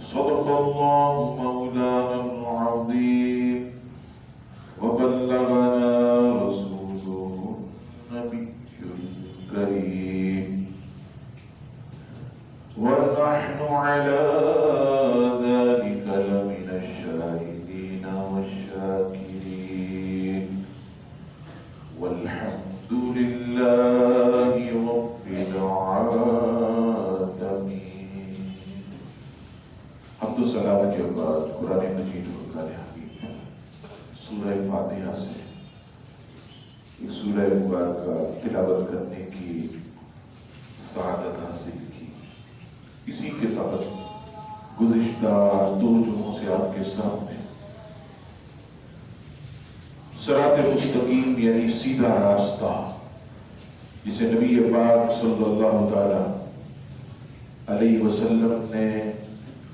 صدق الله مولانا العظيم وبلغنا رسوله النبي الكريم ونحن على ذلك لمن الشاهدين والشاكرين والحمد لله رب العالمين. حمد و سلام کے بعد قرآن مجید و قرآن حکیم سورہ فاتحہ سے ایک سورہ مبارکہ تلاوت کرنے کی سعادت حاصل کی. اسی کے تحت گزشتہ 2 جمعوں سے آپ کے سامنے صراط مستقیم یعنی سیدھا راستہ جسے نبی پاک صلی اللہ تعالی علیہ وسلم نے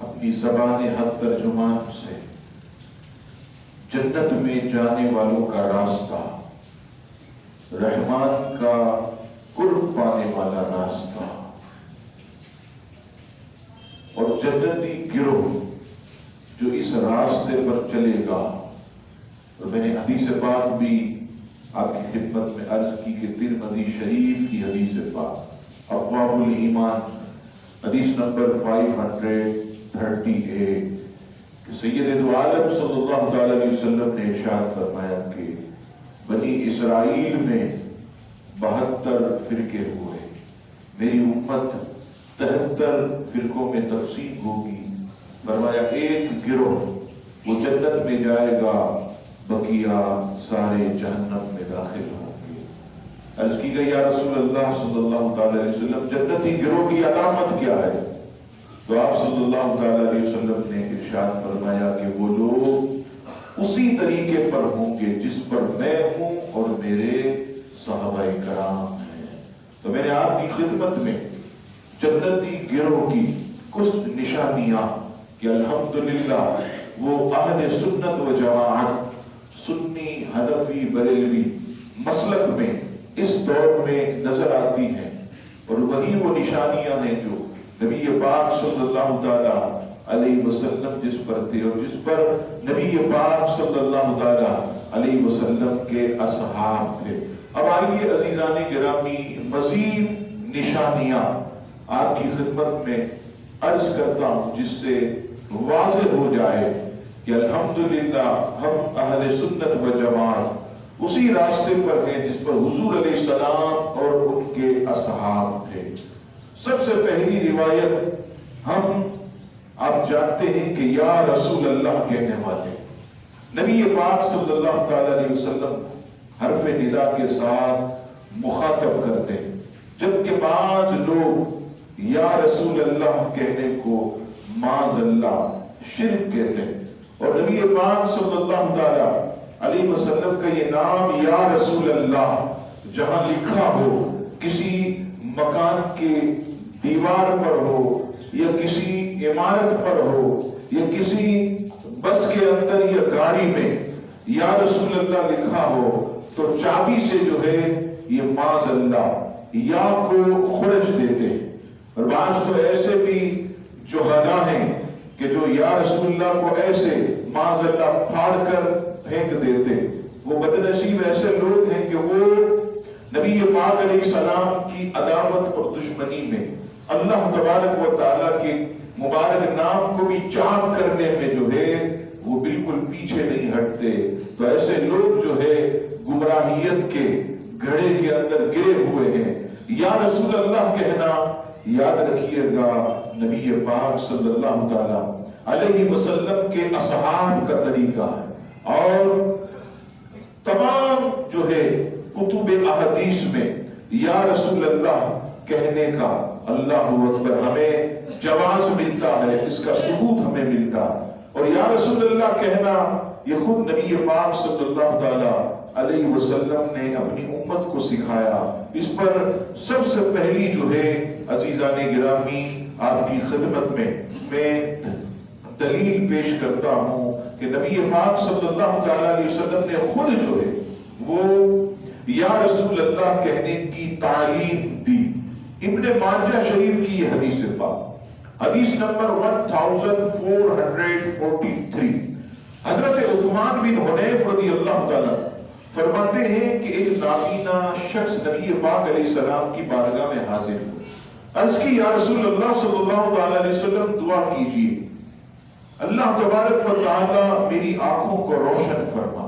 اپنی زبان حق ترجمان سے جنت میں جانے والوں کا راستہ، رحمان کا قرب پانے والا راستہ اور جنتی گروہ جو اس راستے پر چلے گا. اور میں نے حدیث پاک بھی آپ کی خدمت میں عرض کی کہ ترمذی شریف کی حدیث پاک ابواب الایمان حدیث نمبر 538 کہ سید دو عالم صلی اللہ تعالی علیہ وسلم نے ارشاد فرمایا کہ بنی اسرائیل میں 72 فرقے ہوئے، میری امت 73 فرقوں میں تقسیم ہوگی. فرمایا ایک گروہ وہ جنت میں جائے گا، بقیہ سارے جہنم میں داخل ہوں گے. عرض کی گئی یا رسول اللہ صلی اللہ تعالی علیہ وسلم جنتی گروہ کی علامت کیا ہے؟ تو آپ صلی اللہ تعالی علیہ وسلم نے ارشاد فرمایا کہ وہ لوگ اسی طریقے پر ہوں گے جس پر میں ہوں اور میرے صحابہ کرام ہیں. تو میں نے آپ کی خدمت میں جنتی گروہ کی کچھ نشانیاں کہ الحمدللہ وہ اہل سنت و جماعت سنی حنفی بریلوی مسلک میں اس دور میں نظر آتی ہیں، اور وہی وہ نشانیاں ہیں جو نبی پاک صلی اللہ تعالی علیہ وسلم جس پر تھے اور جس پر نبی پاک صلی اللہ تعالی علیہ وسلم کے اصحاب تھے. اب آئیے عزیزان گرامی مزید نشانیاں آپ کی خدمت میں عرض کرتا ہوں جس سے واضح ہو جائے کہ الحمدللہ ہم اہل سنت و جماعت اسی راستے پر ہیں جس پر حضور علیہ السلام اور ان کے اصحاب تھے. سب سے پہلی روایت ہم آپ جانتے ہیں کہ یا رسول اللہ کہنے والے نبی پاک صلی اللہ تعالی علیہ وسلم حرف ندا کے ساتھ مخاطب کرتے ہیں، جبکہ بعض لوگ یا رسول اللہ کہنے کو معاذ اللہ شرک کہتے ہیں. اور نبی پاک صلی اللہ تعالی علیہ وسلم کا یہ نام یا رسول اللہ جہاں لکھا ہو، کسی مکان کے دیوار پر ہو یا کسی عمارت پر ہو یا کسی بس کے اندر یا گاڑی میں یا رسول اللہ لکھا ہو تو چابی سے جو ہے یہ معاذ اللہ یا کو خرج دیتے ہیں. اور بعض تو ایسے بھی جہلا ہیں کہ جو یا رسول اللہ کو ایسے معاذ اللہ پھاڑ کر پھینک دیتے. وہ بدنصیب ایسے لوگ ہیں کہ وہ نبی پاک علیہ السلام کی عداوت اور دشمنی میں اللہ تبارک و تعالیٰ کے مبارک نام کو بھی چاک کرنے میں جو ہے وہ بالکل پیچھے نہیں ہٹتے. تو ایسے لوگ جو ہے گمراہیت کے گھڑے کے اندر گرے ہوئے ہیں. یا رسول اللہ کہنا یاد رکھیے گا نبی پاک صلی اللہ تعالی علیہ وسلم کے اصحاب کا طریقہ ہے. اور تمام جو ہے کتب احادیث میں یا رسول اللہ کہنے کا اللہ اکبر ہمیں جواز ملتا ہے، اس کا ثبوت ہمیں ملتا ہے. اور یا رسول اللہ کہنا یہ خود نبی پاک صلی اللہ تعالی علیہ وسلم نے اپنی امت کو سکھایا. اس پر سب سے پہلی جو ہے عزیزان گرامی آپ کی خدمت میں دلیل پیش کرتا ہوں کہ نبی پاک صلی اللہ تعالی علیہ وسلم نے خود جو ہے وہ یا رسول اللہ کہنے کی تعلیم دی. ابن ماجہ شریف کی یہ حدیث پاک حدیث نمبر 1443. حضرت عثمان بن حنیف رضی اللہ تعالیٰ فرماتے ہیں کہ ایک نابینا شخص نبی پاک علیہ السلام کی بارگاہ میں حاضر ہوا. عرض کی یا رسول اللہ صلی اللہ علیہ وسلم دعا کیجئے، اللہ تبارک و تعالیٰ میری آنکھوں کو روشن فرما.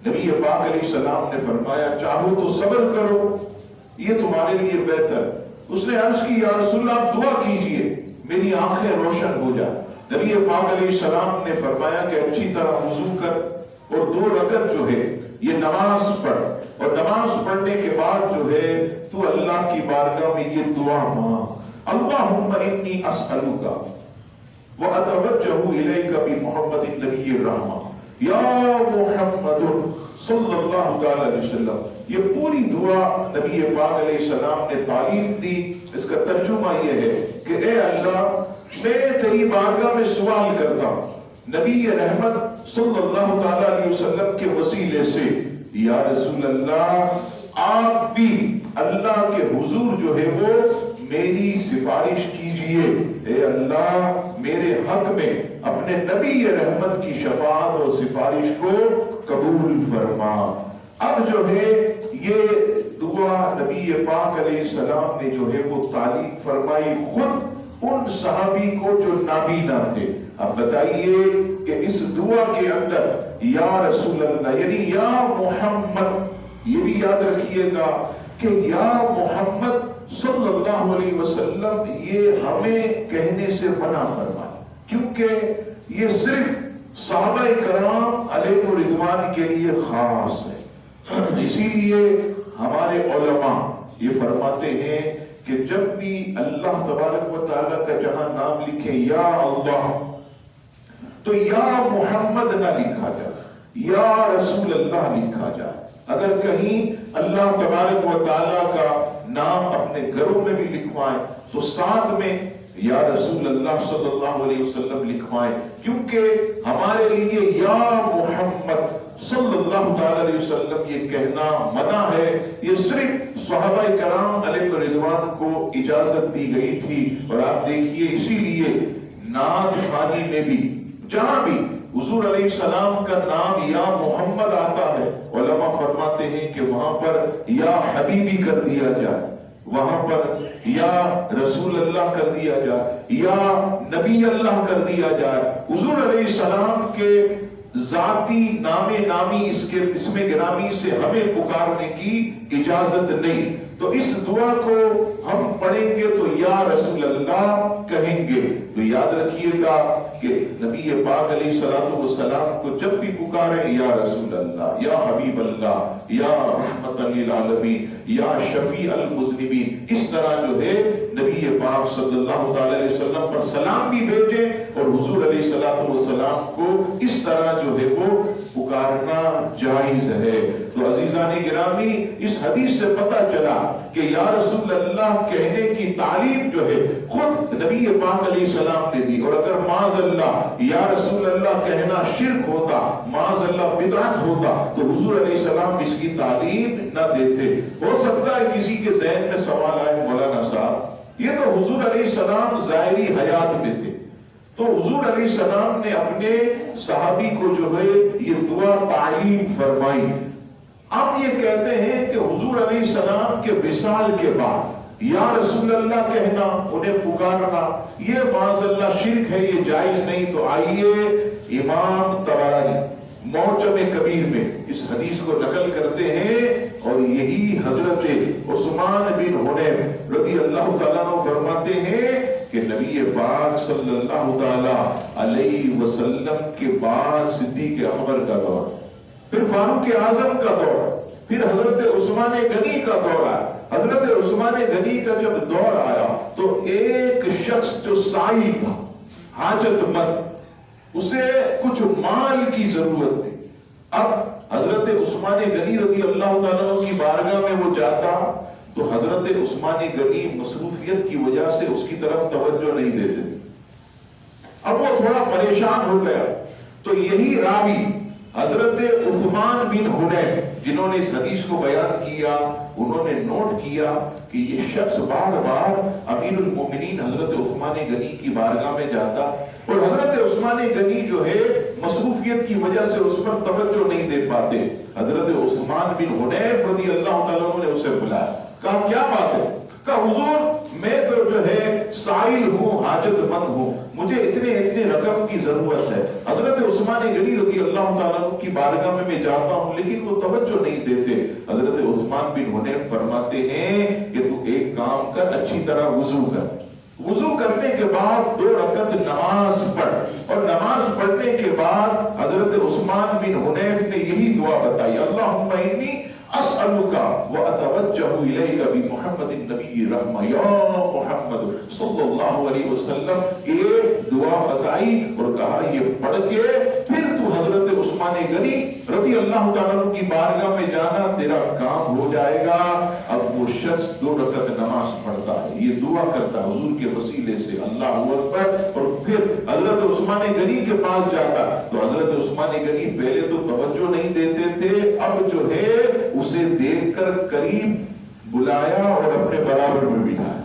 نبی پاک علیہ السلام نے فرمایا چاہو تو صبر کرو، یہ تمہارے لیے بہتر. اس نے عرض کی یا رسول اللہ آپ دعا کیجئے میری آنکھیں روشن ہو جائیں. نبی پاک علیہ السلام نے فرمایا کہ اچھی طرح وضو کر اور 2 رکعت جو ہے یہ نماز پڑھ، اور نماز پڑھنے کے بعد جو ہے تو اللہ کی بارگاہ میں یہ دعا مانگ، اللہم انی اسألک واتوجہ الیک بمحمد النبی الرحمہ یا محمد صلی اللہ علیہ وسلم. یہ پوری دعا نبی پاک علیہ السلام نے تعلیم دی. اس کا ترجمہ یہ ہے کہ اے اللہ میں تیری بارگاہ میں سوال کرتا ہوں نبی رحمت صلی اللہ علیہ وسلم کے وسیلے سے، یا رسول اللہ آپ بھی اللہ کے حضور جو ہے وہ میری سفارش کیجئے. اے اللہ میرے حق میں اپنے نبی رحمت کی شفاعت اور سفارش کو قبول فرما. اب جو ہے یہ دعا نبی پاک علیہ السلام نے جو ہے وہ تعلیم فرمائی خود ان صحابی کو جو نابینا تھے. اب بتائیے کہ اس دعا کے اندر یا رسول اللہ یعنی یا محمد، یہ بھی یاد رکھیے گا کہ یا محمد صلی اللہ علیہ وسلم یہ ہمیں کہنے سے منع فرمائے، کیونکہ یہ صرف صحابہ کرام علیہ رضوان کے لیے خاص ہے. اسی لیے ہمارے علماء یہ فرماتے ہیں کہ جب بھی اللہ تبارک و تعالیٰ کا جہاں نام لکھے یا اللہ تو یا محمد نہ لکھا جائے، یا رسول اللہ لکھا جائے. اگر کہیں اللہ تبارک و تعالیٰ کا نام اپنے گھروں میں بھی لکھوائیں تو ساتھ میں یا رسول اللہ صلی اللہ علیہ وسلم لکھوائیں، کیونکہ ہمارے لیے یا محمد صلی اللہ علیہ وسلم یہ کہنا منع ہے. یہ صرف صحابہ کرام علیہ رضوان کو اجازت دی گئی تھی. اور آپ دیکھیے اسی لیے نعت خوانی میں بھی جہاں بھی حضور علیہ السلام کا نام یا محمد آتا ہے علماء فرماتے ہیں کہ وہاں پر یا حبیبی کر دیا جائے، وہاں پر یا رسول اللہ کر دیا جائے، یا نبی اللہ کر دیا جائے. حضور علیہ السلام کے ذاتی نام نامی اس میں گرامی سے ہمیں پکارنے کی اجازت نہیں. تو اس دعا کو ہم پڑھیں گے تو یا رسول اللہ کہیں گے. تو یاد رکھیے گا کہ نبی پاک علیہ السلام کو جب بھی پکارے یا رسول اللہ، یا حبیب اللہ، یا رحمت للعالمین، یا شفیع المذنبین، اس طرح جو ہے نبی پاک صلی اللہ علیہ وسلم پر سلام بھی بھیجیں اور حضور علیہ السلام کو اس طرح جو ہے وہ پکارنا جائز ہے. تو عزیزان گرامی اس حدیث سے پتہ چلا کہ یا رسول اللہ کہنے کی تعلیم جو ہے خود نبی پاک علیہ السلام نے دی. اور اگر معاذ اللہ یا رسول اللہ کہنا شرک ہوتا، معاذ اللہ بدعت ہوتا تو حضور علیہ السلام اس کی تعلیم نہ دیتے. ہو سکتا ہے کسی کے ذہن میں سوال آئے مولانا صاحب یہ تو حضور علیہ السلام ظاہری حیات میں تھے، تو حضور علیہ السلام نے اپنے صحابی کو جو ہے یہ دعا تعلیم فرمائی. اب یہ کہتے ہیں کہ حضور علیہ السلام کے وصال کے بعد یا رسول اللہ کہنا، انہیں پکارنا یہ معاذ اللہ شرک ہے، یہ جائز نہیں. تو آئیے امام طبرانی معجم کبیر میں اس حدیث کو نقل کرتے ہیں اور یہی حضرت عثمان بن حنیف رضی اللہ تعالیٰ عنہ فرماتے ہیں کہ نبی پاک صلی اللہ علیہ وسلم کے بعد صدیق اکبر کا دور، پھر فاروق اعظم کا دور، پھر حضرت عثمان غنی کا دور آیا. حضرت عثمان غنی کا جب دور آیا تو ایک شخص جو سائل تھا، حاجت مند، اسے کچھ مال کی ضرورت تھی. اب حضرت عثمان غنی رضی اللہ تعالیٰ کی بارگاہ میں وہ جاتا تو حضرت عثمان غنی مصروفیت کی وجہ سے اس کی طرف توجہ نہیں دیتے. اب وہ تھوڑا پریشان ہو گیا تو یہی راوی حضرت عثمان بن حنیف جنہوں نے اس حدیث کو بیان کیا انہوں نے نوٹ کیا کہ یہ شخص بار بار امیر المومنین حضرت عثمان غنی کی بارگاہ میں جاتا اور حضرت عثمان غنی جو ہے مصروفیت کی وجہ سے اس پر توجہ نہیں دے پاتے. حضرت عثمان بن حنیف رضی اللہ تعالیٰ عنہ نے اسے بلایا. کہا کیا بات ہے؟ کہا حضور میں تو جو ہے سائل ہوں, حاجت مند ہوں, مجھے اتنے رقم کی ضرورت ہے. حضرت عثمان غنی رضی اللہ تعالیٰ عنہ کی بارگاہ میں جاتا ہوں لیکن وہ توجہ نہیں دیتے. حضرت عثمان بن حنیف فرماتے ہیں کہ تو ایک کام کر, اچھی طرح وضو کر. وضو کرنے کے بعد 2 رکعت نماز پڑھ اور نماز پڑھنے کے بعد حضرت عثمان بن حنیف نے یہی دعا بتائی, اللہم انی اسألوکا واتوجہ الیک بمحمد النبی رحمہ یا محمد صلی اللہ علیہ وسلم. ایک دعا بتائی اور کہا یہ پڑھ کے پھر تو حضرت عثمان غنی رضی اللہ تعالیٰ عنہ کی بارگاہ میں جانا, تیرا کام ہو جائے گا. اب وہ شخص 2 رکعت نماز پڑھتا ہے, یہ دعا کرتا ہے حضور کے وسیلے سے اللہ اکبر, اور پھر حضرت عثمان غنی کے پاس جاتا. تو حضرت عثمان غنی پہلے تو توجہ نہیں دیتے تھے, اب جو ہے اسے دیکھ کر قریب بلایا اور اپنے برابر میں بٹھایا.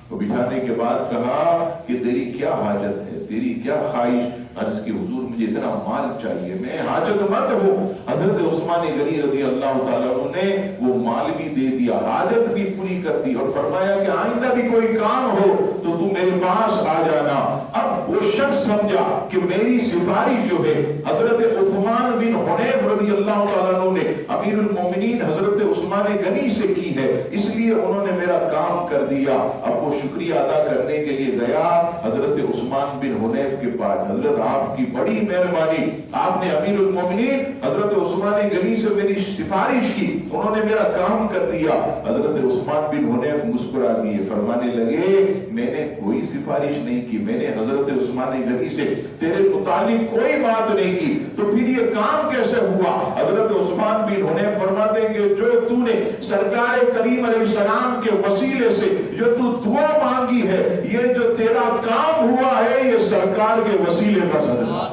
تو بٹھانے کے بعد کہا کہ تیری کیا حاجت ہے, تیری کیا خواہش؟ عرض کی حضور مجھے اتنا مال چاہیے, میں حاجت مند ہوں. حضرت عثمان غنی رضی اللہ تعالیٰ عنہ نے وہ مال بھی دے دیا, حاجت بھی پوری کر دی اور فرمایا کہ آئندہ بھی کوئی کام ہو تو تم میرے پاس آ جانا. اب وہ شخص سمجھا کہ میری سفارش جو ہے حضرت عثمان بن حنیف رضی اللہ تعالیٰ عنہ نے امیر المومنین حضرت عثمان غنی سے کی ہے, اس لیے انہوں نے میرا کام کر دیا. اب وہ شکریہ ادا کرنے کے لیے گیا حضرت عثمان بن حنیف کے پاس. حضرت آپ کی بڑی مہربانی, آپ نے امیر المومنین حضرت عثمان غنی سے میری سفارش کی, انہوں نے میرا کام کر دیا. حضرت عثمان بن حنیف مسکرا دیے, فرمانے لگے میں نے کوئی سفارش نہیں کی, میں نے حضرت عثمان غنی سے تیرے متعلق کوئی بات نہیں کی, تو پھر یہ کام کیسے ہوا؟ حضرت عثمان بن حنیف فرماتے ہیں کہ جو تو نے سرکار کریم علیہ السلام کے وسیلے سے جو تو دعا مانگی ہے, یہ جو تیرا کام ہوا ہے یہ سرکار کے وسیلے کا صدقہ,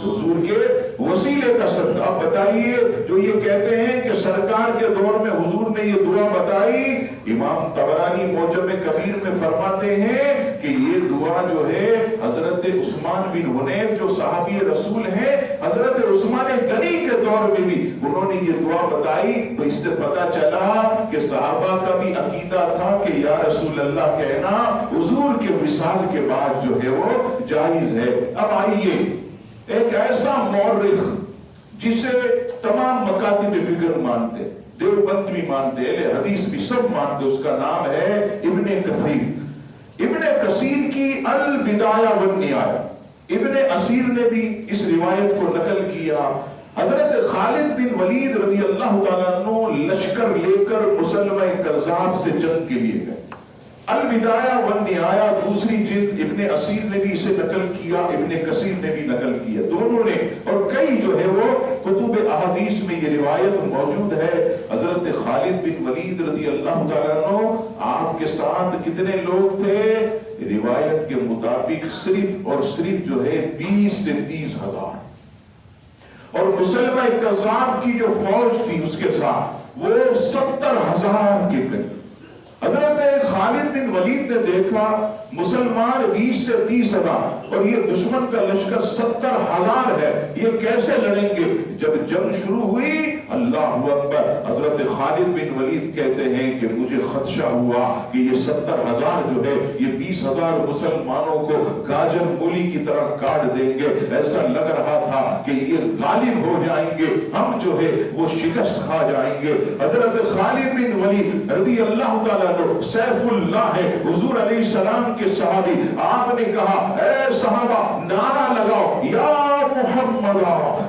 حضور کے وسیلے کا صدقہ. اب بتائیے جو یہ کہتے ہیں کہ سرکار کے دور میں حضور نے یہ دعا بتائی, امام طبرانی معجم کبیر میں فرماتے ہیں کہ یہ دعا جو ہے حضرت عثمان بن حنیف جو صحابی رسول ہیں, حضرت عثمان غنی کے دور میں بھی انہوں نے یہ دعا بتائی. تو اس سے پتا چلا کہ صحابہ کا بھی عقیدہ تھا کہ یا رسول اللہ کہنا حضور کے وصال کے بعد جو ہے وہ جائز ہے. اب آئیے ایک ایسا مورخ جسے تمام مکاتب فکر مانتے, دیوبند بھی مانتے, اہل حدیث بھی سب مانتے, اس کا نام ہے ابن کثیر. ابن کثیر کی البدایہ والنہایہ, ابن اسیر نے بھی اس روایت کو نقل کیا. حضرت خالد بن ولید رضی اللہ تعالیٰ عنہ لشکر لے کر مسلمہ کذاب سے جنگ کے لیے گئے. البدایہ والنہایہ دوسری جلد ابن اسیر نے بھی اسے نقل کیا, ابن کثیر نے بھی نقل کیا, دونوں نے, اور کئی جو ہے وہ کتب احادیث میں یہ روایت موجود ہے. حضرت خالد بن ولید رضی اللہ تعالیٰ عنہ آپ کے ساتھ کتنے لوگ تھے؟ روایت کے مطابق صرف اور صرف جو ہے 20 سے 30 ہزار, اور مسلمہ کذاب کی جو فوج تھی اس کے ساتھ وہ 70,000 کے قریب. حضرت خالد بن ولید نے دیکھا مسلمان 20 سے 30 ہزار اور یہ دشمن کا لشکر 70,000 ہے, یہ کیسے لڑیں گے؟ جب جنگ شروع ہوئی, اللہ اکبر, حضرت خالد بن ولید کہتے ہیں کہ مجھے خدشہ ہوا کہ یہ 70,000 جو ہے یہ 20,000 مسلمانوں کو گاجر مولی کی طرح کاٹ دیں گے. ایسا لگ رہا تھا کہ یہ غالب ہو جائیں گے, ہم جو ہے وہ شکست کھا جائیں گے. حضرت خالد بن ولید رضی اللہ تعالیٰ سیف اللہ ہے, حضور علیہ السلام کے صحابی, آپ نے کہا اے صحابہ نعرہ لگاؤ یا محمد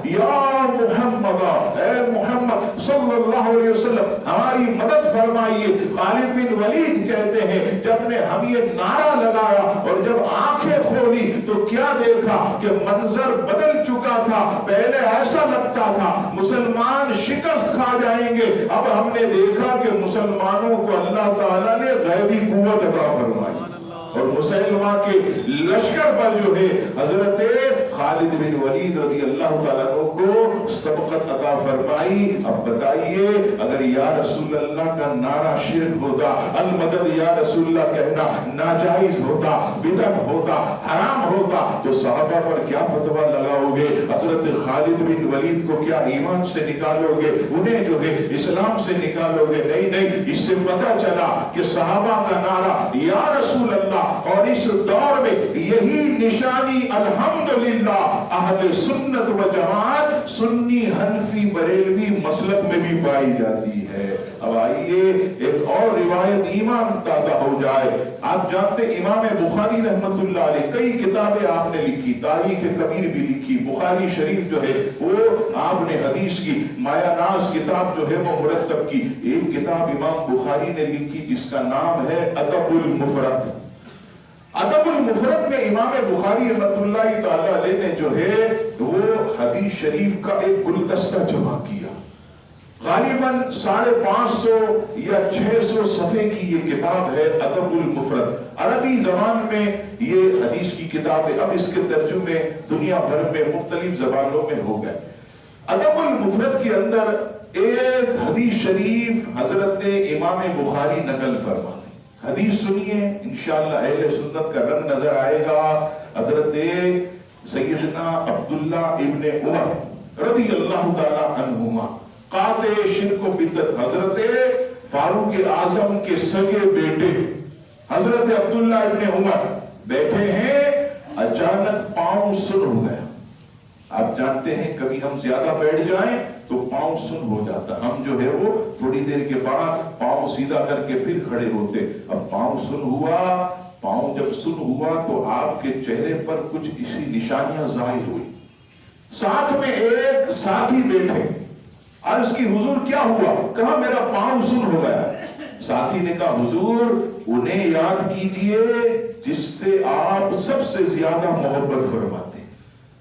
یا محمد, اے محمد صلی اللہ علیہ وسلم ہماری مدد فرمائیے. خالد بن ولید کہتے ہیں جب نے ہم یہ نعرہ لگایا اور جب آنکھیں کھولی تو کیا دیکھا کہ منظر بدل چکا تھا. پہلے ایسا لگتا تھا مسلمان شکست کھا جائیں گے, اب ہم نے دیکھا کہ مسلمانوں کو اللہ تعالیٰ نے غیبی قوت عطا فرمائی اور مسلمہ کے لشکر پر جو ہے حضرت خالد بن ولید رضی اللہ تعالیٰ عنہ کو سبقت عطا فرمائی. اب بتائیے اگر یا رسول اللہ کا نعرہ شرک ہوتا، المدد یا رسول اللہ کہنا ناجائز ہوتا، بدعت ہوتا، حرام ہوتا، تو صحابہ پر کیا فتویٰ لگاؤ گے؟ حضرت خالد بن ولید کو کیا ایمان سے نکالو گے؟ انہیں جو ہے اسلام سے نکالو گے؟ نہیں نہیں. اس سے پتہ چلا کہ صحابہ کا نعرہ یا رسول اللہ، اور اس دور میں یہی نشانی الحمدللہ اہل سنت و جماعت سنی حنفی بریلوی مسلک میں بھی پائی جاتی ہے. اب آئیے ایک اور روایت ایمان تازہ ہو جائے. آپ جانتے امام بخاری رحمت اللہ علیہ کئی کتابیں آپ نے لکھی، تاریخ کبیر بھی لکھی، بخاری شریف جو ہے وہ آپ نے حدیث کی مایا ناز کتاب جو ہے وہ مرتب کی. ایک کتاب امام بخاری نے لکھی جس کا نام ہے ادب المفرد. ادب المفرد میں امام بخاری رحمت اللہ تعالی علیہ نے جو ہے وہ حدیث شریف کا ایک گلدستہ جمع کیا. غالباً 550 یا 600 صفحے کی یہ کتاب ہے ادب المفرد. عربی زبان میں یہ حدیث کی کتاب ہے. اب اس کے ترجمے دنیا بھر میں مختلف زبانوں میں ہو گئے. ادب المفرد کے اندر ایک حدیث شریف حضرت امام بخاری نقل فرماتے. حدیث سنیے انشاءاللہ اہل سنت کا رنگ نظر آئے گا. حضرت سیدنا عبداللہ ابن عمر رضی اللہ تعالی عنہما قاطع شرک و بدعت، حضرت فاروق اعظم کے سگے بیٹے حضرت عبداللہ ابن عمر بیٹھے ہیں، اچانک پاؤں سن ہو گیا. آپ جانتے ہیں کبھی ہم زیادہ بیٹھ جائیں تو پاؤں سن ہو جاتا. ہم جو ہے وہ تھوڑی دیر کے بعد پاؤں سیدھا کر کے پھر کھڑے ہوتے. اب پاؤں سن ہوا. پاؤں جب سن ہوا تو آپ کے چہرے پر کچھ اسی نشانیاں ظاہر ہوئی. ساتھ میں ایک ساتھی بیٹھے. عرض کی حضور کیا ہوا؟ کہا میرا پاؤں سن ہو گیا. ساتھی نے کہا حضور انہیں یاد کیجئے جس سے آپ سب سے زیادہ محبت فرماتے.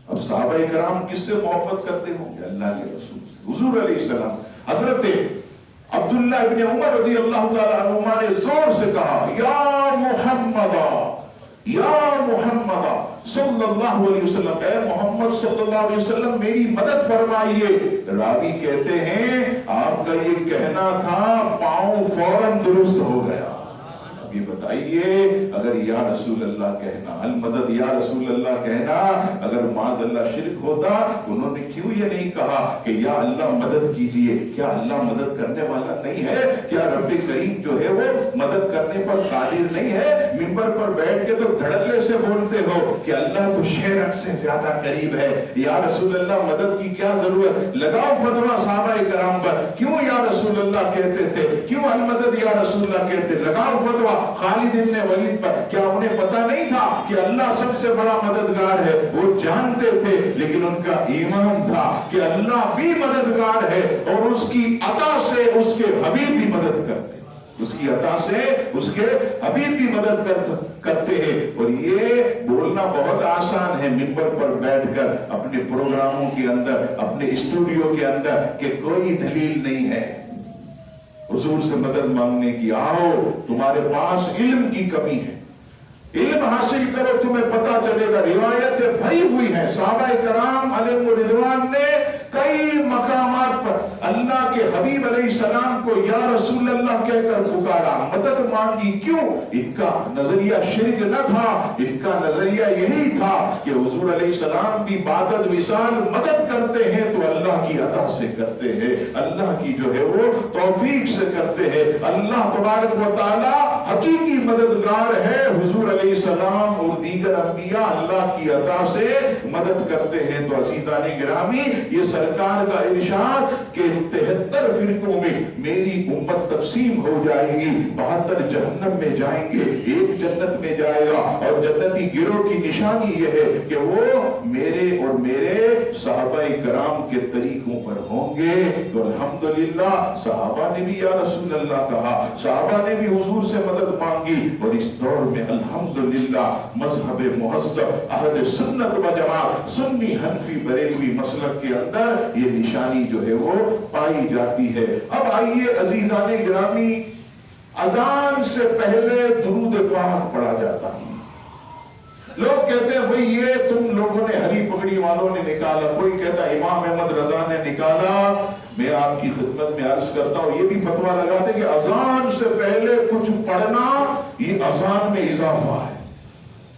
اب صحابہ کرام کس سے محبت کرتے ہوں گے؟ اللہ کے رسول سے، حضور علیہ السلام. حضرت عبداللہ ابن عمر رضی اللہ تعالی عنہما نے زور سے کہا یا محمد، یا محمد صلی اللہ علیہ وسلم، اے محمد صلی اللہ علیہ وسلم میری مدد فرمائیے. راوی کہتے ہیں آپ کا یہ کہنا تھا پاؤں فوراً درست ہو گیا. یہ بتائیے اگر یا رسول اللہ کہنا، المدد یا رسول اللہ کہنا اگر معاذ اللہ شرک ہوتا، انہوں نے کیوں یہ نہیں کہا کہ یا اللہ مدد کیجئے؟ کیا اللہ مدد کرنے والا نہیں ہے؟ کیا رب کریم جو ہے وہ مدد کرنے پر قادر نہیں ہے؟ منبر پر بیٹھ کے تو دھڑلے سے بولتے ہو کہ اللہ تو شرک سے زیادہ قریب ہے، یا رسول اللہ مدد کی کیا ضرورت؟ لگاؤ فتویٰ صحابہ کرام پر. کیوں یا رسول اللہ کہتے تھے؟ کیوں المدد یا رسول اللہ کہتے؟ لگاؤ فتویٰ خالد بن ولید پر. کیا انہیں پتا نہیں تھا کہ اللہ سب سے بڑا مددگار ہے؟ وہ جانتے تھے، لیکن ان کا ایمان تھا کہ اللہ بھی مددگار ہے اور اس کی عطا سے اس کے حبیب بھی مدد کرتے. اس کی عطا سے اس کے حبیب بھی مدد کرتے ہیں. اور یہ بولنا بہت آسان ہے منبر پر بیٹھ کر اپنے پروگراموں کے اندر، اپنے اسٹوڈیو کے اندر، کہ کوئی دلیل نہیں ہے حضور سے مدد مانگنے کی. آؤ تمہارے پاس علم کی کمی ہے، علم حاصل کرو، تمہیں پتا چلے گا. روایتیں بھری ہوئی ہیں. صحابہ کرام علیہم رضوان نے کئی مقامات پر اللہ کے حبیب علیہ السلام کو یا رسول اللہ کہہ کر پکارا، مدد مانگی. کیوں؟ ان کا نظریہ شرک نہ تھا. ان کا نظریہ یہی تھا کہ حضور علیہ السلام بھی بعدد وصال مدد کرتے ہیں تو اللہ کی عطا سے کرتے ہیں، اللہ کی جو ہے وہ توفیق سے کرتے ہیں. اللہ تبارک و تعالی حقیقی مددگار ہے. حضور علیہ السلام اور دیگر انبیاء اللہ کی عطا سے مدد کرتے ہیں. تو عزیزان گرامی، یہ سرکار کا ارشاد کہ 73 فرقوں میں میری امت تقسیم ہو جائے گی، 72 جہنم میں جائیں گے، ایک جنت میں جائے گا. اور جنتی گروہ کی نشانی یہ ہے کہ وہ میرے اور میرے صحابہ کرام کے طریقوں پر ہوں گے. تو الحمدللہ صحابہ نے بھی یا رسول اللہ کہا، صحابہ نے بھی حضور سے مدد مانگی. اور اس دور میں الحمدللہ مذہب مہذب اہل سنت و جماعت سنی حنفی بریلوی مسلک کے اندر یہ نشانی جو ہے وہ پائی جاتی ہے. اب آئیے عزیزان گرامی، اذان سے پہلے درود پاک پڑھا جاتا ہے. لوگ کہتے ہیں بھئی یہ تم لوگوں نے ہری پگڑی مدنی والوں نے نکالا، کوئی کہتا امام احمد رضا نے نکالا. میں آپ کی خدمت میں عرض کرتا ہوں یہ بھی فتویٰ لگاتے کہ اذان سے پہلے کچھ پڑھنا یہ اذان میں اضافہ ہے.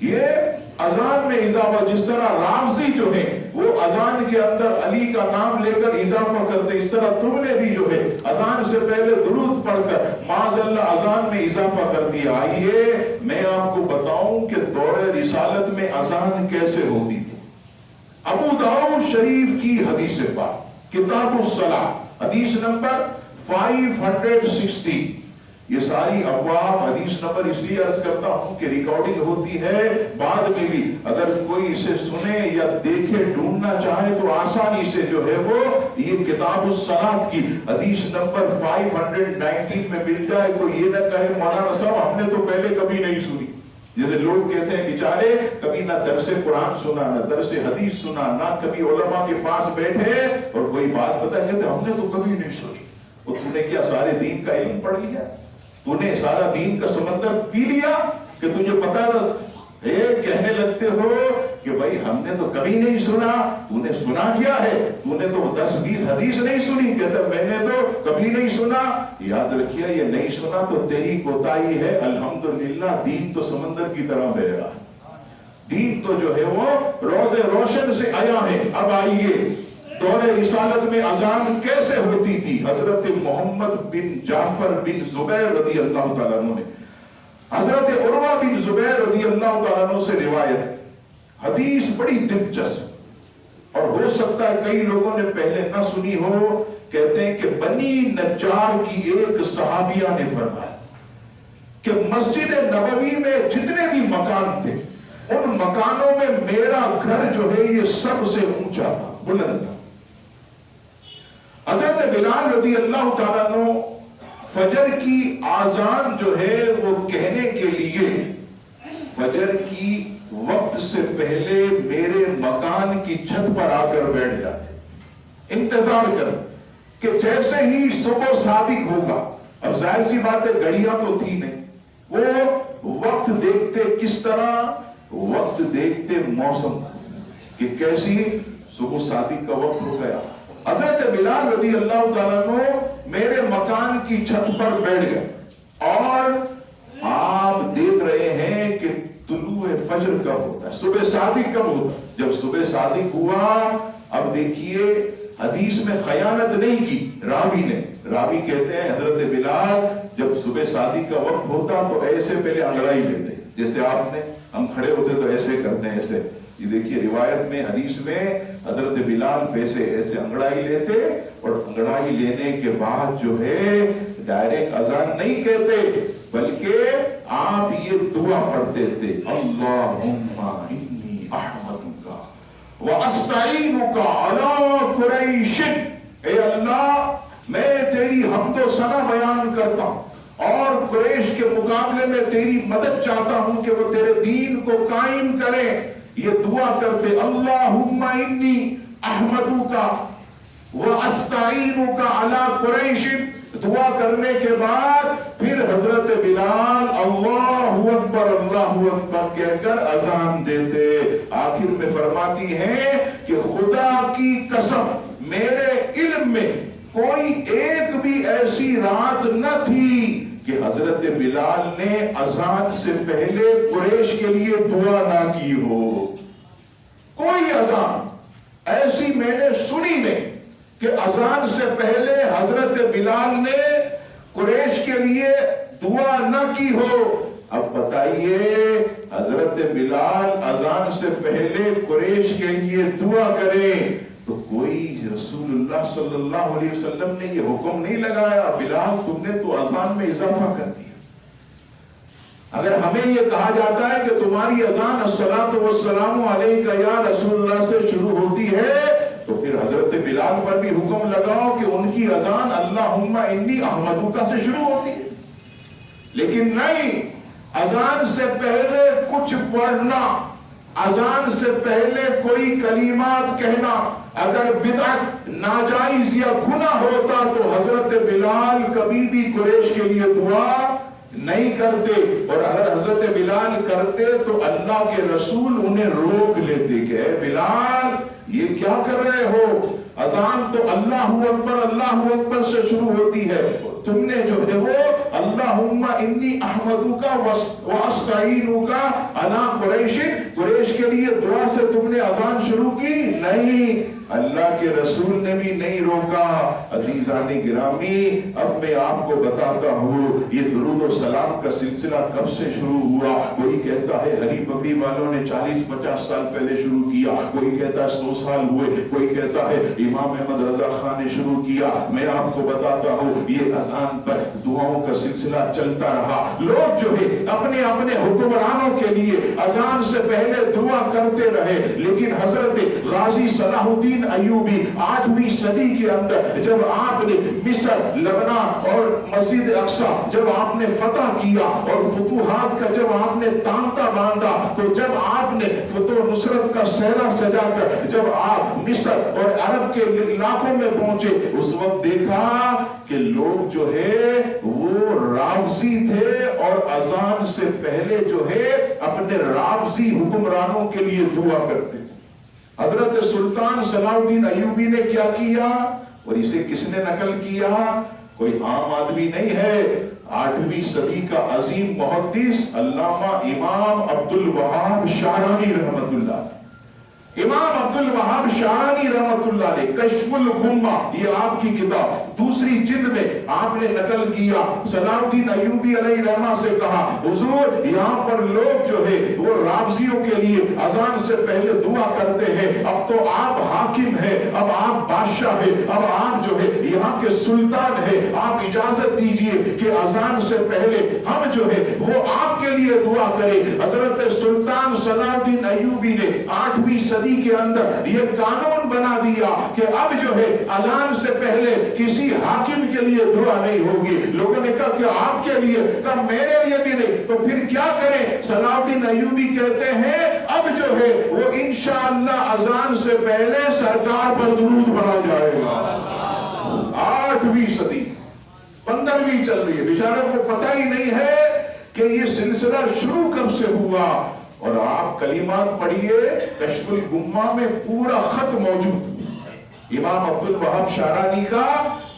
یہ اذان میں اضافہ، جس طرح رافضی جو ہیں وہ اذان کے اندر علی کا نام لے کر اضافہ کرتے، اس طرح تم نے بھی جو ہے اذان سے پہلے درود پڑھ کر معاذ اللہ اذان میں اضافہ کر دیا. آئیے میں آپ کو بتاؤں کہ دور رسالت میں اذان کیسے ہوتی تھی. ابو داؤد شریف کی حدیث پاک کتاب الصلاۃ حدیث نمبر 560. یہ ساری ابواب حدیث نمبر اس لیے عرض کرتا ہوں کہ ریکارڈنگ ہوتی ہے بعد میں بھی، اگر کوئی اسے سنے یا دیکھے ڈھونڈنا چاہے تو آسانی سے جو ہے وہ یہ کتاب الصلاۃ کی حدیث نمبر 519 میں مل جائے. کوئی یہ نہ کہے مولانا صاحب ہم نے تو پہلے کبھی نہیں سنی. جیسے لوگ کہتے ہیں بیچارے کبھی نہ درس قرآن سنا، نہ درس حدیث سنا، نہ کبھی علماء کے پاس بیٹھے اور کوئی بات بتا کہتے ہم نے تو کبھی نہیں سوچی. اور تو نے کیا سارے دین کا علم پڑھ لیا؟ تو نے سارا دین کا سمندر پی لیا کہ تجھے پتا کہنے لگتے ہو کہ بھائی ہم نے تو کبھی نہیں سنا. تو نے سنا کیا ہے؟ تو نے تو 10-20 حدیث نہیں سنی. کہتا میں نے تو کبھی نہیں سنا. یاد رکھیے یہ نہیں سنا تو تیری کوتاہی ہے. الحمدللہ دین تو سمندر کی طرح بہہ رہا ہے. دین تو جو ہے وہ روز روشن سے آیا ہے. اب آئیے دور رسالت میں اذان کیسے ہوتی تھی. حضرت محمد بن جعفر بن زبیر رضی اللہ تعالیٰ عنہ نے حضرت عروہ بن زبیر رضی اللہ تعالیٰ عنہ سے روایت. حدیث بڑی دلچسپ اور ہو سکتا ہے کئی لوگوں نے پہلے نہ سنی ہو. کہتے ہیں کہ بنی نجار کی ایک صحابیہ نے فرمایا کہ مسجد نبوی میں جتنے بھی مکان تھے ان مکانوں میں میرا گھر جو ہے یہ سب سے اونچا تھا، بلند تھا. حضرت بلال رضی اللہ تعالیٰ عنہ فجر کی آذان جو ہے وہ کہنے کے لیے فجر کی وقت سے پہلے میرے مکان کی چھت پر آ کر بیٹھ جاتے، انتظار کر کہ جیسے ہی صبح صادق ہوگا. اب ظاہر سی بات ہے گھڑیاں تو تھی نہیں، وہ وقت دیکھتے کس طرح؟ وقت دیکھتے موسم کہ کیسی صبح صادق کا وقت ہو گیا. حضرت بلال رضی اللہ تعالیٰ عنہ میرے مکان کی چھت پر بیٹھ گئے اور آپ دیکھ رہے ہیں کہ طلوع فجر کب ہوتا ہے، صبح صادق کب ہوتا ہے. جب صبح صادق ہوا اب دیکھیے حدیث میں خیانت نہیں کی راوی نے. راوی کہتے ہیں حضرت بلال جب صبح صادق کا وقت ہوتا تو ایسے پہلے انگڑائی لیتے، جیسے آپ نے ہم کھڑے ہوتے تو ایسے کرتے ہیں ایسے. یہ دیکھیے روایت میں حدیث میں حضرت بلال پیسے ایسے انگڑائی لیتے اور انگڑائی لینے کے بعد جو ہے ڈائریکٹ اذان نہیں کہتے بلکہ آپ یہ دعا پڑھتے تھے اللہم انی احمدک واستعینک علی قریش. اے اللہ میں تیری حمد و ثنا بیان کرتا ہوں اور قریش کے مقابلے میں تیری مدد چاہتا ہوں کہ وہ تیرے دین کو قائم کریں. یہ دعا کرتے اللہم انی احمدک واستعینک علی قریش. دعا کرنے کے بعد پھر حضرت بلال اللہ اکبر کہہ کر اذان دیتے. آخر میں فرماتی ہیں کہ خدا کی قسم میرے علم میں کوئی ایک بھی ایسی رات نہ تھی کہ حضرت بلال نے اذان سے پہلے قریش کے لیے دعا نہ کی ہو. کوئی اذان ایسی میں نے سنی نہیں کہ اذان سے پہلے حضرت بلال نے قریش کے لیے دعا نہ کی ہو. اب بتائیے حضرت بلال اذان سے پہلے قریش کے لیے دعا کریں تو کوئی رسول اللہ صلی اللہ علیہ وسلم نے یہ حکم نہیں لگایا بلال تم نے تو اذان میں اضافہ کر دیا. اگر ہمیں یہ کہا جاتا ہے کہ تمہاری اذان الصلاۃ والسلام علیک یا رسول اللہ سے شروع ہوتی ہے تو پھر حضرت بلال پر بھی حکم لگاؤ کہ ان کی اذان اللہم انی احمدک سے شروع ہوتی ہے. لیکن نہیں، اذان سے پہلے کچھ پڑھنا، اذان سے پہلے کوئی کلمات کہنا اگر بدعت ناجائز یا گناہ ہوتا تو حضرت بلال کبھی بھی قریش کے لیے دعا نہیں کرتے. اور اگر حضرت بلال کرتے تو اللہ کے رسول انہیں روک لیتے کہ اے بلال یہ کیا کر رہے ہو؟ اذان تو اللہ اکبر سے شروع ہوتی ہے، تم نے جو ہے وہ اللہم انی احمدک واستعینک علی قریش، قریش کے لیے دعا سے تم نے اذان شروع کی؟ نہیں، اللہ کے رسول نے بھی نہیں روکا۔ عزیزان گرامی، اب میں آپ کو بتاتا ہوں یہ درود و سلام کا سلسلہ کب سے شروع ہوا۔ کوئی کہتا ہے ہری پگڑی والوں نے 40-50 سال پہلے شروع کیا، کوئی کہتا ہے 100 سال ہوئے، کوئی کہتا ہے امام احمد رضا خان نے شروع کیا۔ میں آپ کو بتاتا ہوں یہ اذان پر دعاؤں کا سلسلہ چلتا رہا۔ لوگ جو ہے اپنے اپنے حکمرانوں کے لیے اذان سے پہلے دعا کرتے رہے، لیکن حضرت غازی صلاح الدین ایوبی 8ویں صدی کے اندر جب آپ نے مصر، لبنان اور مسجد اقصی جب آپ نے فتح کیا اور فتوحات کا جب آپ نے تانتا باندھا، تو جب آپ نے فتح و نصرت کا سہرا سجا کر جب آپ مصر اور عرب کے علاقوں میں پہنچے، اس وقت دیکھا کہ لوگ جو ہے وہ رافضی تھے اور اذان سے پہلے جو ہے اپنے رافضی حکمرانوں کے لیے دعا کرتے۔ حضرت سلطان صلاح الدین ایوبی نے کیا کیا اور اسے کس نے نقل کیا؟ کوئی عام آدمی نہیں ہے، 8ویں صدی کا عظیم محدث علامہ امام عبدالوہاب شعرانی رحمت اللہ۔ امام عبدالوہاب شعرانی رحمت اللہ علیہ کشف الغمہ، یہ آپ کی کتاب 2ری جلد میں آپ نے نقل کیا۔ صلاح الدین ایوبی علیہ رحمہ سے کہا حضور یہاں پر لوگ جو ہے وہ رافضیوں کے لیے اذان سے پہلے دعا کرتے ہیں، اب تو آپ حاکم ہیں، اب آپ بادشاہ ہیں، اب آپ جو ہے یہاں کے سلطان ہیں، آپ اجازت دیجئے کہ اذان سے پہلے ہم جو ہے وہ آپ کے لیے دعا کریں۔ حضرت سلطان صلاح الدین ایوبی نے 8ویں صدی کے اندر یہ قانون بنا دیا کہ اب جو ہے اذان سے پہلے کسی حاکم کے لیے دعا نہیں ہوگی۔ لوگوں نے کہا کہ آپ کے لیے، کہا میرے لیے بھی نہیں، تو پھر کیا کریں؟ صلاح الدین ایوبی کہتے ہیں اب جو ہے وہ انشاءاللہ اذان سے پہلے سرکار پر درود پڑھا جائے گا۔ 8ویں صدی 15ویں چل رہی ہے، بیچارے کو پتہ ہی نہیں ہے کہ یہ سلسلہ شروع کب سے ہوا۔ اور آپ کلمات پڑھیے، کشف الغمہ میں پورا خط موجود، امام عبدالوہاب شعرانی کا،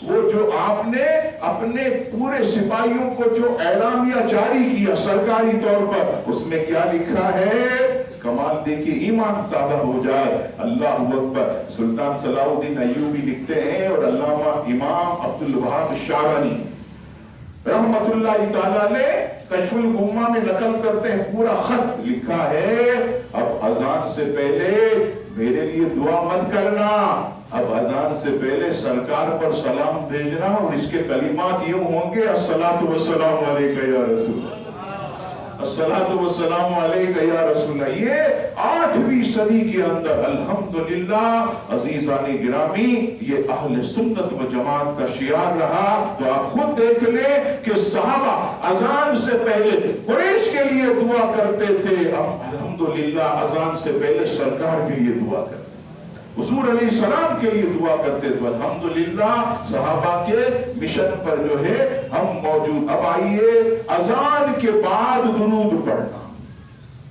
وہ جو آپ نے اپنے پورے سپاہیوں کو جو اعلامیہ جاری کیا سرکاری طور پر، اس میں کیا لکھا ہے؟ کمال دیکھیے، ایمان تازہ ہو جائے۔ اللہ اکبر۔ سلطان صلاح الدین ایوبی لکھتے ہیں اور علامہ امام عبدالوہاب شعرانی رحمت اللہ تعالیٰ نے کشف الغمہ میں نقل کرتے ہیں، پورا خط لکھا ہے اب اذان سے پہلے میرے لیے دعا مت کرنا، اب اذان سے پہلے سرکار پر سلام بھیجنا، اور اس کے کلمات یوں ہوں گے الصلاۃ والسلام علیکہ یا رسول اللہ، الصلاۃ والسلام علیکہ یا رسول اللہ۔ یہ 8ویں صدی کے اندر الحمدللہ عزیزان گرامی یہ اہل سنت و جماعت کا شعار رہا۔ تو آپ خود دیکھ لیں کہ صحابہ اذان سے پہلے قریش کے لیے دعا کرتے تھے، ہم الحمدللہ اذان سے پہلے سرکار کے لیے دعا کرتے، حضور علیہ السلام کے لیے دعا کرتے تھے۔ الحمدللہ صحابہ کے مشن پر جو ہے ہم موجود۔ اب آئیے اذان کے بعد درود پڑھنا۔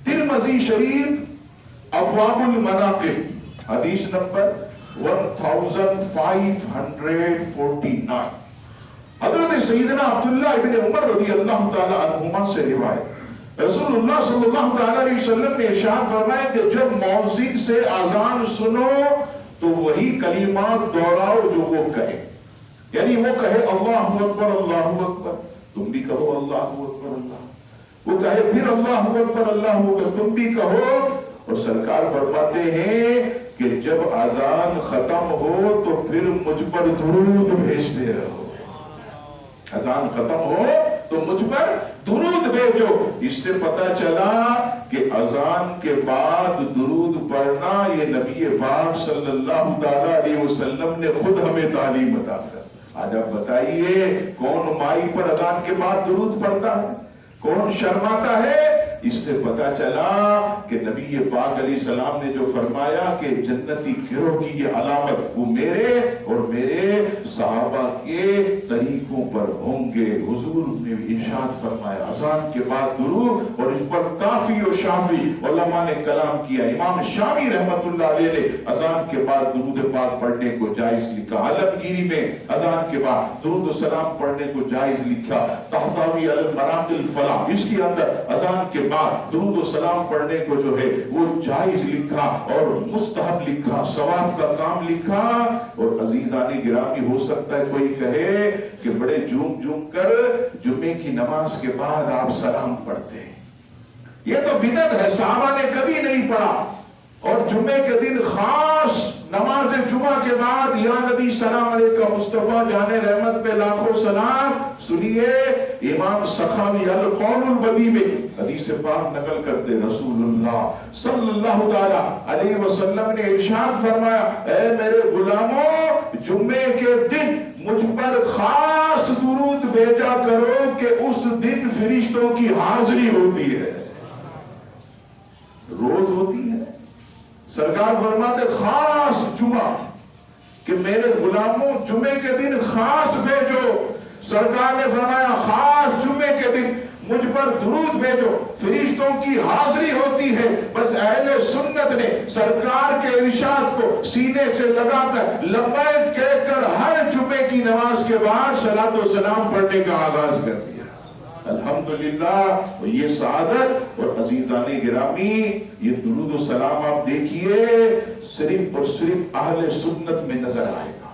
ترمذی شریف ابواب المناقب حدیث نمبر 1549، حضرت سیدنا عبداللہ ابن عمر رضی اللہ تعالی عنہما سے روایت، رسول اللہ صلی اللہ تعالی علیہ وسلم نے ارشاد فرمایا کہ جب مؤذن سے اذان سنو تو وہی کلمات دوہراؤ جو وہ کہے، یعنی وہ کہے اللہ اکبر اللہ اکبر، تم بھی کہو اللہ اکبر اللہ، وہ کہے پھر اللہ اکبر اللہ اکبر، تم بھی کہو۔ اور سرکار فرماتے ہیں کہ جب اذان ختم ہو تو پھر مجھ پر درود بھیجتے رہو، اذان ختم ہو تو مجھ پر درود بھیجو۔ اس سے پتا چلا کہ اذان کے بعد درود پڑھنا یہ نبی پاک صلی اللہ تعالی علیہ وسلم نے خود ہمیں تعلیم عطا کر۔ آج آپ بتائیے کون مائی پر اذان کے بعد درود پڑھتا ہے؟ کون شرماتا ہے؟ اس سے پتا چلا کہ نبی پاک علیہ السلام نے جو فرمایا کہ جنتی گروہ کی یہ علامت وہ میرے اور میرے صحابہ کے طریقوں پر ہوں گے۔ حضور نے ارشاد فرمایا اذان کے بعد درود، اور اس پر کافی و شافی علماء نے کلام کیا۔ امام شامی رحمت اللہ علیہ نے اذان کے بعد درود پاک پڑھنے کو جائز لکھا، عالمگیری میں اذان کے بعد درود و سلام پڑھنے کو جائز لکھا، طحطاوی المراق الفلاح اس کے اندر اذان کے بعد درود و سلام پڑھنے کو جو ہے وہ جائز لکھا اور مستحب لکھا، ثواب کا کام لکھا۔ اور عزیزان گرامی ہو سکتا ہے کوئی کہے کہ بڑے جھوم کر جمعے کی نماز کے بعد آپ سلام پڑھتے ہیں، یہ تو بدعت ہے، صحابہ نے کبھی نہیں پڑھا۔ اور جمعے کے دن خاص نماز جمعہ کے بعد یا نبی سلام علیکہ مصطفیٰ جان رحمت پہ لاکھوں سلام۔ سنیے امام سخاوی القول البدیع میں حدیث پاک نقل کرتے رسول اللہ صلی اللہ تعالی علیہ وسلم نے ارشاد فرمایا اے میرے غلاموں، جمعے کے دن مجھ پر خاص درود بھیجا کرو کہ اس دن فرشتوں کی حاضری ہوتی ہے، روز ہوتی ہے۔ سرکار فرماتے خاص جمعہ کہ میرے غلاموں جمعے کے دن خاص بھیجو۔ سرکار نے فرمایا خاص جمعے کے دن مجھ پر درود بھیجو، فرشتوں کی حاضری ہوتی ہے۔ بس اہل سنت نے سرکار کے ارشاد کو سینے سے لگا کر لبیک کہہ کر ہر جمعے کی نماز کے بعد صلاۃ و سلام پڑھنے کا آغاز کر دیا۔ الحمدللہ یہ سعادت۔ اور عزیزان گرامی یہ درود و سلام آپ دیکھیے صرف اور صرف اہل سنت میں نظر آئے گا،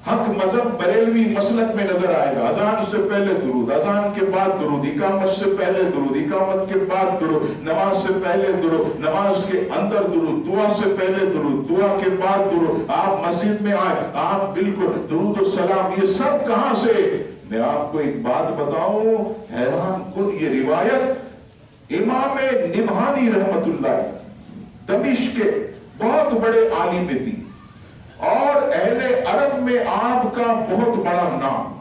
حق مذہب بریلوی مسلک میں نظر آئے گا۔ اذان سے پہلے درود، اذان کے بعد درود، اقامت سے پہلے درود، اقامت کے بعد درود، نماز سے پہلے درود، نماز کے اندر درود، دعا سے پہلے درود، دعا کے بعد درود۔ آپ مسجد میں آئے آپ بالکل درود و سلام، یہ سب کہاں سے؟ میں آپ کو ایک بات بتاؤں، حیران کن یہ روایت امام نبہانی رحمت اللہ دمشق کے بہت بڑے عالم تھی، اور اہل عرب میں آپ کا بہت بڑا نام۔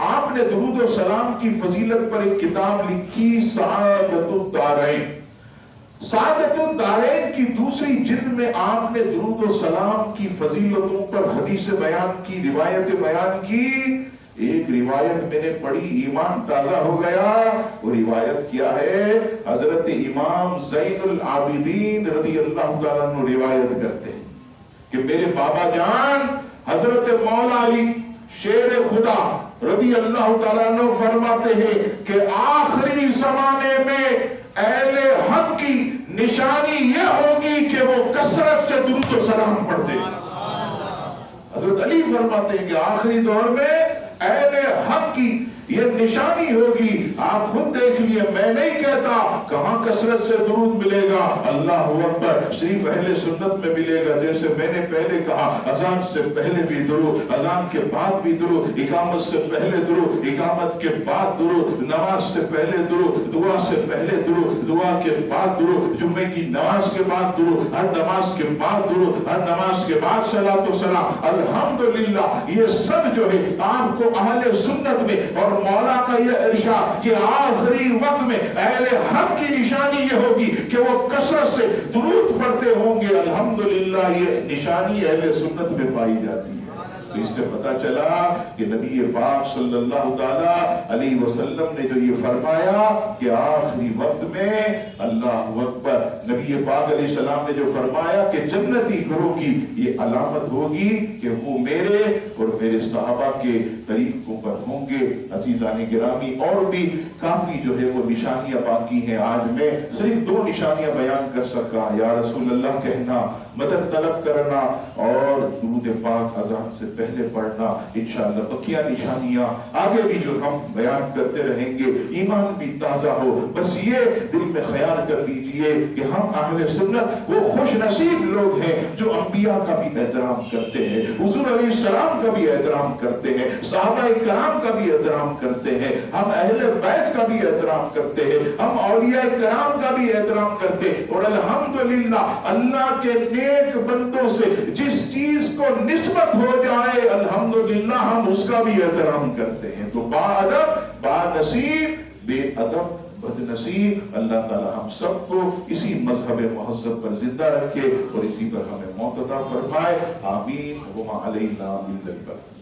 آپ نے درود و سلام کی فضیلت پر ایک کتاب لکھی سعادت الدارین۔ سعادت الدارین کی دوسری جلد میں آپ نے درود و سلام کی فضیلتوں پر حدیث بیان کی، روایت بیان کی۔ ایک روایت میں نے پڑھی، ایمان تازہ ہو گیا۔ وہ روایت کیا ہے؟ حضرت امام زین العابدین رضی اللہ تعالیٰ عنہ روایت کرتے ہیں کہ میرے بابا جان حضرت مولا علی شیر خدا رضی اللہ تعالیٰ عنہ فرماتے ہیں کہ آخری زمانے میں اہل حق کی نشانی یہ ہوگی کہ وہ کثرت سے درود و سلام پڑھتے ہیں۔ حضرت علی فرماتے ہیں کہ آخری دور میں اہل حق کی یہ نشانی ہوگی۔ آپ خود دیکھ لیے، میں نہیں کہتا کہاں کثرت سے درود ملے گا، اللہ اکبر صرف اہل سنت میں ملے گا۔ جیسے میں نے پہلے کہا اذان سے پہلے بھی درود، اذان کے بعد بھی درود، اقامت سے پہلے درود، اقامت کے بعد درود، نماز سے پہلے درود، دعا سے پہلے درود، دعا کے بعد درود، جمعے کی نماز کے بعد درود، ہر نماز کے بعد درود، ہر نماز کے بعد صلاۃ و سلام۔ الحمدللہ یہ سب جو ہے آپ کو اہل سنت میں، اور مولا کا یہ ارشاد کہ آخری وقت میں اہل حق کی نشانی یہ ہوگی کہ وہ کثرت سے درود پڑھتے ہوں گے۔ الحمدللہ یہ نشانی اہل سنت میں پائی جاتی ہے۔ تو اس سے پتا چلا کہ نبی پاک صلی اللہ تعالی علیہ وسلم نے جو یہ فرمایا کہ آخری وقت میں اللہ اکبر، نبی پاک علیہ السلام نے جو فرمایا کہ جنتی گروہ کی یہ علامت ہوگی کہ وہ میرے اور میرے صحابہ کے طریقوں پر ہوں گے۔ عزیزان گرامی اور بھی کافی جو ہے وہ نشانیاں باقی ہیں، آج میں صرف 2 نشانیاں بیان کر سکا، یا رسول اللہ کہنا، مدد طلب کرنا، اور درود پاک اذان سے پہلے پڑھنا۔ انشاءاللہ بقیہ نشانیاں آگے بھی جو ہم بیان کرتے رہیں گے، ایمان بھی تازہ ہو۔ بس یہ دل میں خیال کر لیجئے کہ ہم اہل سنت وہ خوش نصیب لوگ ہیں جو انبیاء کا بھی احترام کرتے ہیں، حضور علیہ السلام کا بھی احترام کرتے ہیں، صحابہ کرام کا بھی احترام کرتے ہیں، ہم اہل بیت کا بھی احترام کرتے ہیں، ہم اولیاء کرام کا بھی احترام کرتے ہیں، اور الحمدللہ اللہ کے نیک بندوں سے جس چیز کو نسبت ہو جائے الحمدللہ ہم اس کا بھی احترام کرتے ہیں۔ تو با ادب، با نصیب، بے ادب بد نصیب، اللہ تعالی ہم سب کو اسی مذہب مہذب پر زندہ رکھے اور اسی پر ہمیں موت عطا فرمائے، آمین وما علینا الا البلاغ۔